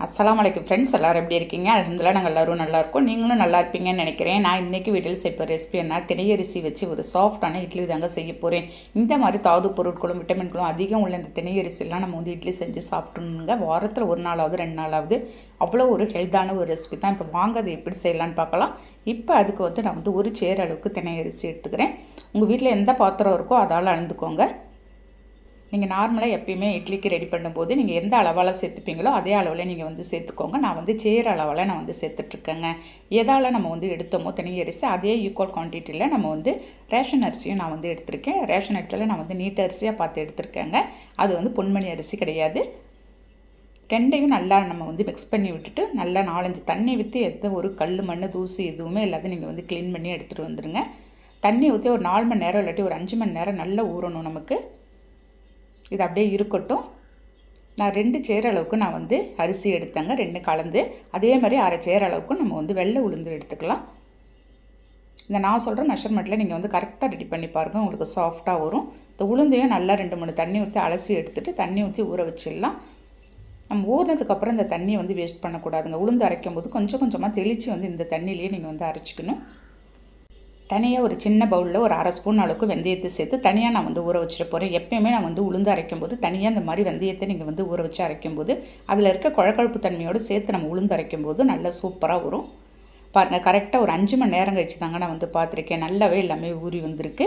அஸ்ஸலாமு அலைக்கும் ஃப்ரெண்ட்ஸ், எல்லோரும் எப்படி இருக்கீங்க? அல்ஹம்துலில்லாஹ் நாங்கள் எல்லோரும் நல்லாயிருக்கோம். நீங்களும் நல்லா இருப்பீங்கன்னு நினைக்கிறேன். நான் இன்றைக்கி வீட்டில் செய்ய ரெசிபி என்ன, திணையரிசி வச்சு ஒரு சாஃப்டான இட்லி தாங்க செய்ய போகிறேன். இந்த மாதிரி தாது பொருட்களும் விட்டமின்களும் அதிகம் உள்ள இந்த திணையரிசிலாம் நம்ம வந்து இட்லி செஞ்சு சாப்பிட்டோங்க. வாரத்தில் ஒரு நாளாவது 2 நாளாவது அவ்வளோ ஒரு ஹெல்த்தான ஒரு ரெசிபி தான். இப்போ வாங்க அதை எப்படி செய்யலான்னு பார்க்கலாம். இப்போ அதுக்கு வந்து நான் வந்து ஒரு சேர் அளவுக்கு திணையரிசி எடுத்துக்கிறேன். உங்கள் வீட்டில் எந்த பாத்திரம் இருக்கோ அதால் அளந்துக்கோங்க. நீங்கள் நார்மலாக எப்பயுமே இட்லிக்கு ரெடி பண்ணும்போது நீங்கள் எந்த அளவால் சேர்த்துப்பீங்களோ அதே அளவில் நீங்கள் வந்து சேர்த்துக்கோங்க. நான் வந்து சேர் அளவில் நான் வந்து சேர்த்துட்ருக்கேங்க. எதால் நம்ம வந்து எடுத்தோமோ திணையரிசி அதே ஈக்குவல் குவான்டிட்டியில் நம்ம வந்து ரேஷன் அரிசியும் நான் வந்து எடுத்திருக்கேன். ரேஷன் அரிசியில் நான் வந்து நீட்ட அரிசியாக பார்த்து எடுத்திருக்கேங்க. அது வந்து பொன்மணி அரிசி கிடையாது. ரெண்டையும் நல்லா நம்ம வந்து மிக்ஸ் பண்ணி விட்டுட்டு நல்லா 4-5 தண்ணி ஊற்றி எந்த ஒரு கல் மண் தூசி எதுவுமே எல்லாத்தையும் நீங்கள் வந்து க்ளீன் பண்ணி எடுத்துகிட்டு வந்துடுங்க. தண்ணி ஊற்றி ஒரு 4 மணி நேரம் இல்லாட்டி ஒரு 5 மணி நேரம் நல்லா ஊறணும் நமக்கு. இது அப்படியே இருக்கட்டும். நான் 2 சேர் அளவுக்கு நான் வந்து அரிசி எடுத்தேங்க, 2 கலந்து. அதே மாதிரி 1/2 சேர் அளவுக்கு நம்ம வந்து வெள்ளை உளுந்து எடுத்துக்கலாம். இந்த நான் சொல்கிற மெஷர்மெண்ட்டில் நீங்கள் வந்து கரெக்டாக ரெடி பண்ணி பாருங்கள், உங்களுக்கு சாஃப்டாக வரும். இந்த உளுந்தையும் நல்லா 2-3 தண்ணி ஊற்றி அலசி எடுத்துகிட்டு தண்ணி ஊற்றி ஊற வச்சிடலாம். நம்ம ஊறினதுக்கப்புறம் இந்த தண்ணியை வந்து வேஸ்ட் பண்ணக்கூடாதுங்க. உளுந்து அரைக்கும் போது கொஞ்சம் கொஞ்சமாக தெளித்து வந்து இந்த தண்ணியிலேயே நீங்கள் வந்து அரைச்சிக்கணும். தனியாக ஒரு சின்ன பவுலில் ஒரு 1/2 ஸ்பூன் அளவுக்கு வெந்தயத்தை சேர்த்து தனியாக நான் வந்து ஊற வச்சுட்டு போகிறேன். எப்பயுமே நான் வந்து உளுந்து அரைக்கும் போது தனியாக இந்த மாதிரி வெந்தயத்தை நீங்கள் வந்து ஊற வச்சு அரைக்கும்போது அதில் இருக்க குழக்கழுப்பு தன்மையோடு சேர்த்து நம்ம உளுந்து அரைக்கும் போது நல்லா சூப்பராக வரும். பாருங்கள், கரெக்டாக ஒரு 5 மணி நேரம் கழிச்சு தாங்க நான் வந்து பார்த்துருக்கேன். நல்லாவே எல்லாமே ஊறி வந்திருக்கு.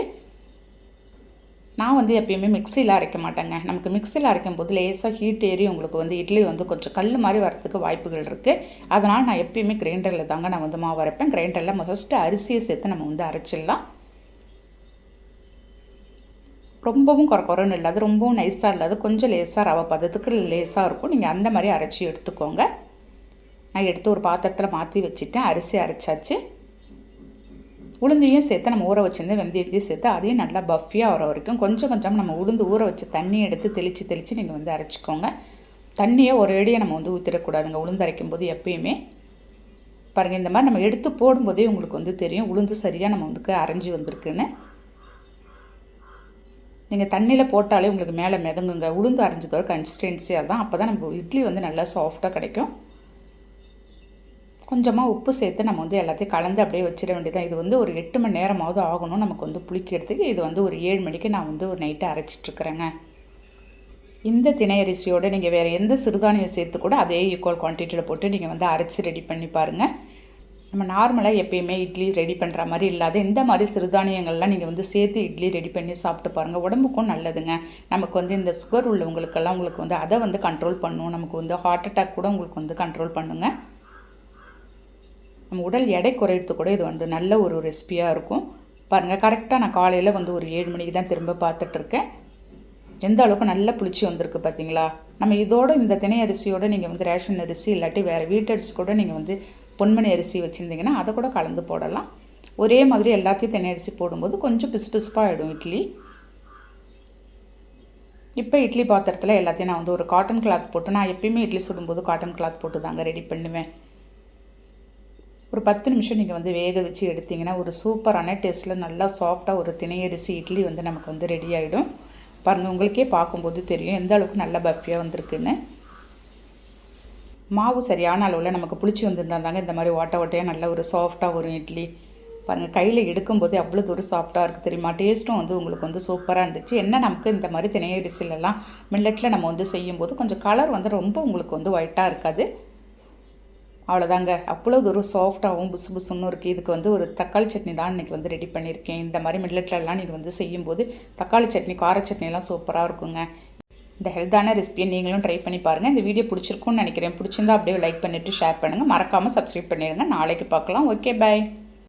நான் வந்து எப்பயுமே மிக்சியில் அரைக்க மாட்டேங்க. நமக்கு மிக்சியில் அரைக்கும் போது லேசாக ஹீட் ஏறி உங்களுக்கு வந்து இட்லி வந்து கொஞ்சம் கல் மாதிரி வரத்துக்கு வாய்ப்புகள் இருக்குது. அதனால் நான் எப்பயுமே கிரைண்டரில் தாங்க நான் வந்து மாவு அரைப்பேன். கிரைண்டரில் ஃபஸ்ட்டு அரிசியை சேர்த்து நம்ம வந்து அரைச்சிடலாம். ரொம்பவும் குறன்னு இல்லாது, ரொம்பவும் நைஸாக இல்லாது, கொஞ்சம் லேசாக ரவை பதத்துக்கு லேசாக இருக்கும். நீங்கள் அந்த மாதிரி அரைச்சி எடுத்துக்கோங்க. நான் எடுத்து ஒரு பாத்திரத்தில் மாற்றி வச்சுட்டேன். அரிசி அரைச்சாச்சு. உளுந்தையும் சேர்த்து நம்ம ஊற வச்சுருந்தேன், வெந்தயத்தையும் சேர்த்து அதையும் நல்லா பஃபியாக வர வரைக்கும் கொஞ்சம் கொஞ்சம் நம்ம உளுந்து ஊற வச்சு தண்ணியை எடுத்து தெளித்து நீங்கள் வந்து அரைச்சிக்கோங்க. தண்ணியை ஒரு அடியை நம்ம வந்து ஊற்றிடக்கூடாதுங்க உளுந்து அரைக்கும் போது எப்பயுமே. பாருங்கள், இந்த மாதிரி நம்ம எடுத்து போடும்போதே உங்களுக்கு வந்து தெரியும் உளுந்து சரியாக நம்ம வந்து அரைஞ்சி வந்திருக்குன்னு. நீங்கள் தண்ணியில் போட்டாலே உங்களுக்கு மேலே மிதங்குங்க. உளுந்து அரைஞ்சதோட கன்சிஸ்டன்சியாக தான், அப்போ தான் நம்ம இட்லி வந்து நல்லா சாஃப்டாக கிடைக்கும். கொஞ்சமாக உப்பு சேர்த்து நம்ம வந்து எல்லாத்தையும் கலந்து அப்படியே வச்சிட வேண்டியதான். இது வந்து ஒரு 8 மணி நேரமாவது ஆகணும் நமக்கு வந்து புளிக்கிறதுக்கு. இது வந்து ஒரு 7 மணிக்கு நான் வந்து ஒரு நைட்டு அரைச்சிட்ருக்குறேங்க. இந்த திணையரிசியோடு நீங்கள் வேறு எந்த சிறுதானியம் சேர்த்து கூட அதே ஈக்குவல் குவான்டிட்டியில் போட்டு நீங்கள் வந்து அரைச்சி ரெடி பண்ணி பாருங்கள். நம்ம நார்மலாக எப்பயுமே இட்லி ரெடி பண்ணுற மாதிரி இல்லாத இந்த மாதிரி சிறுதானியங்கள்லாம் நீங்கள் வந்து சேர்த்து இட்லி ரெடி பண்ணி சாப்பிட்டு பாருங்கள். உடம்புக்கும் நல்லதுங்க. நமக்கு வந்து இந்த சுகர் உள்ளவங்களுக்கெல்லாம் உங்களுக்கு வந்து அதை வந்து கண்ட்ரோல் பண்ணும். நமக்கு வந்து ஹார்ட் அட்டாக் கூட உங்களுக்கு வந்து கண்ட்ரோல் பண்ணுங்க. நம்ம உடல் எடை குறையிறது கூட இது வந்து நல்ல ஒரு ரெசிபியாக இருக்கும். பாருங்கள், கரெக்டாக நான் காலையில் வந்து ஒரு 7 மணிக்கு தான் திரும்ப பார்த்துட்ருக்கேன். எந்த அளவுக்கு நல்லா புளிச்சு வந்திருக்கு பார்த்தீங்களா? நம்ம இதோடு இந்த திணை அரிசியோடு நீங்கள் வந்து ரேஷன் அரிசி இல்லாட்டி வேறு வீட்டரிசி கூட நீங்கள் வந்து பொன்மணி அரிசி வச்சுருந்தீங்கன்னா அதை கூட கலந்து போடலாம். ஒரே மாதிரி எல்லாத்தையும் திணை அரிசி போடும்போது கொஞ்சம் பிசுப்பாக ஆகிடும் இட்லி. இப்போ இட்லி பாத்திரத்தில் எல்லாத்தையும் நான் வந்து ஒரு காட்டன் கிளாத் போட்டு, நான் எப்பயுமே இட்லி சுடும்போது காட்டன் கிளாத் போட்டு தாங்க ரெடி பண்ணுவேன். ஒரு 10 நிமிஷம் நீங்கள் வந்து வேக வச்சு எடுத்திங்கன்னா ஒரு சூப்பரான டேஸ்ட்டில் நல்லா சாஃப்டாக ஒரு திணையரிசி இட்லி வந்து நமக்கு வந்து ரெடி ஆகிடும். பாருங்கள், உங்களுக்கே பார்க்கும்போது தெரியும் எந்த அளவுக்கு நல்லா பஃபியாக வந்திருக்குன்னு. மாவு சரியான அளவில் நமக்கு புளிச்சு வந்திருந்தால் தாங்க இந்த மாதிரி ஓட்டையாக நல்ல ஒரு சாஃப்டாக வரும் இட்லி. பாருங்கள், கையில் எடுக்கும்போதே அவ்வளோ ஒரு சாஃப்டாக இருக்குது தெரியுமா? டேஸ்ட்டும் வந்து உங்களுக்கு வந்து சூப்பராக இருந்துச்சு. என்ன நமக்கு இந்த மாதிரி திணையரிசிலெல்லாம் மில்லட்டில் நம்ம வந்து செய்யும்போது கொஞ்சம் கலர் வந்து ரொம்ப உங்களுக்கு வந்து ஒயிட்டாக இருக்காது. அவ்வளோதாங்க, அவ்வளோ ஒரு சாஃப்டாகவும் புசு புசுன்னு இருக்குது. இதுக்கு வந்து ஒரு தக்காளி சட்னி தான் இன்றைக்கி வந்து ரெடி பண்ணியிருக்கேன். இந்த மாதிரி மில்லட்லலாம் நீங்கள் வந்து செய்யும்போது தக்காளி சட்னி, கார சட்னிலாம் சூப்பராக இருக்குங்க. இந்த ஹெல்த்தான ரெசிபியை நீங்களும் ட்ரை பண்ணி பாருங்கள். இந்த வீடியோ பிடிச்சிருக்குன்னு நினைக்கிறேன். பிடிச்சிருந்தா அப்படியே லைக் பண்ணிவிட்டு ஷேர் பண்ணுங்கள். மறக்காமல் சப்ஸ்கிரைப் பண்ணிடுங்க. நாளைக்கு பார்க்கலாம். ஓகே, பாய்.